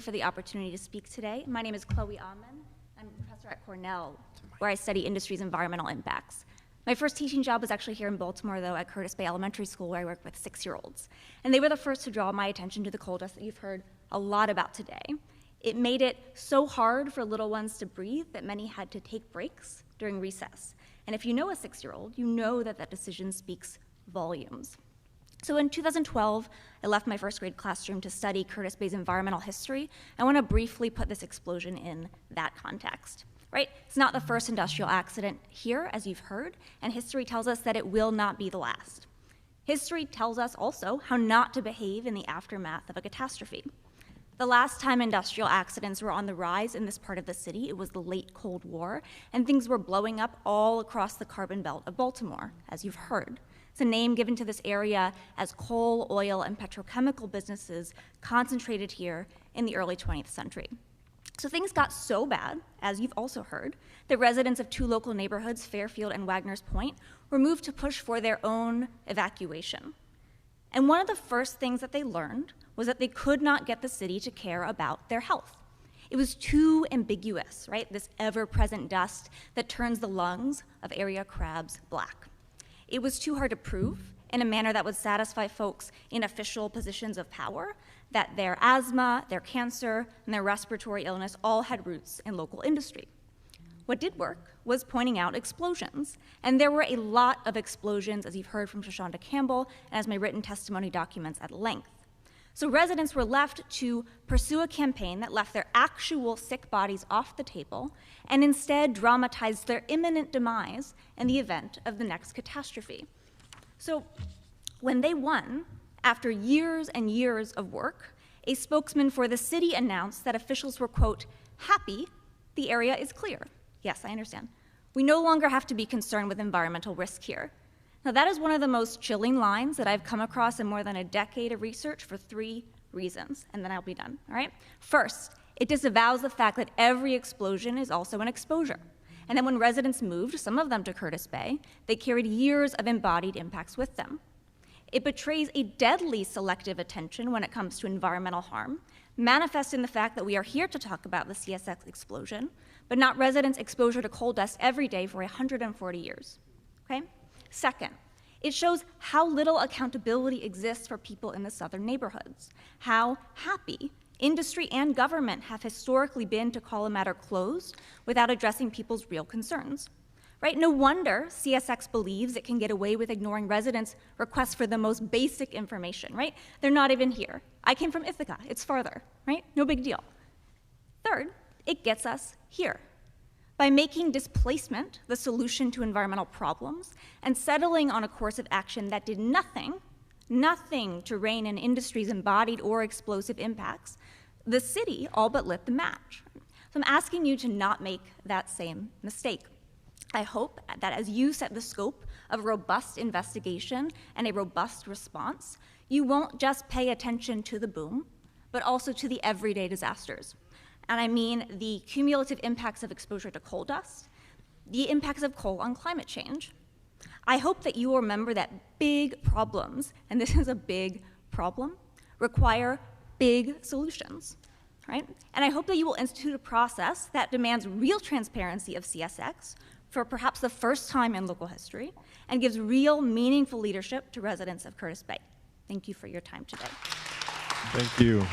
For the opportunity to speak today. My name is Chloe Ahman. I'm a professor at Cornell, where I study industry's environmental impacts. My first teaching job was actually here in Baltimore, though, at Curtis Bay Elementary School, where I work with 6-year-olds. And they were the first to draw my attention to the coal dust that you've heard a lot about today. It made it so hard for little ones to breathe that many had to take breaks during recess. And if you know a 6-year-old, you know that that decision speaks volumes. So in 2012, I left my first grade classroom to study Curtis Bay's environmental history. I want to briefly put this explosion in that context, right? It's not the first industrial accident here, as you've heard, and history tells us that it will not be the last. History tells us also how not to behave in the aftermath of a catastrophe. The last time industrial accidents were on the rise in this part of the city, it was the late Cold War, and things were blowing up all across the carbon belt of Baltimore, as you've heard. It's a name given to this area as coal, oil, and petrochemical businesses concentrated here in the early 20th century. So things got so bad, as you've also heard, that residents of two local neighborhoods, Fairfield and Wagner's Point, were moved to push for their own evacuation. And one of the first things that they learned was that they could not get the city to care about their health. It was too ambiguous, right? This ever-present dust that turns the lungs of area crabs black. It was too hard to prove in a manner that would satisfy folks in official positions of power that their asthma, their cancer, and their respiratory illness all had roots in local industry. What did work was pointing out explosions, and there were a lot of explosions, as you've heard from Shoshonda Campbell, and as my written testimony documents at length. So residents were left to pursue a campaign that left their actual sick bodies off the table and instead dramatized their imminent demise in the event of the next catastrophe. So when they won, after years and years of work, a spokesman for the city announced that officials were, quote, happy the area is clear. Yes, I understand. We no longer have to be concerned with environmental risk here. Now, that is one of the most chilling lines that I've come across in more than a decade of research for 3 reasons, and then I'll be done, all right? First, it disavows the fact that every explosion is also an exposure. And then when residents moved, some of them to Curtis Bay, they carried years of embodied impacts with them. It betrays a deadly selective attention when it comes to environmental harm, manifest in the fact that we are here to talk about the CSX explosion, but not residents' exposure to coal dust every day for 140 years, okay? Second, it shows how little accountability exists for people in the southern neighborhoods, how happy industry and government have historically been to call a matter closed without addressing people's real concerns. Right? No wonder CSX believes it can get away with ignoring residents' requests for the most basic information, right? They're not even here. I came from Ithaca, it's farther, right? No big deal. Third, it gets us here. By making displacement the solution to environmental problems and settling on a course of action that did nothing to rein in industry's embodied or explosive impacts, the city all but lit the match. So I'm asking you to not make that same mistake. I hope that as you set the scope of a robust investigation and a robust response, you won't just pay attention to the boom, but also to the everyday disasters. And I mean the cumulative impacts of exposure to coal dust, the impacts of coal on climate change. I hope that you will remember that big problems, and this is a big problem, require big solutions, right? And I hope that you will institute a process that demands real transparency of CSX for perhaps the first time in local history and gives real, meaningful leadership to residents of Curtis Bay. Thank you for your time today. Thank you.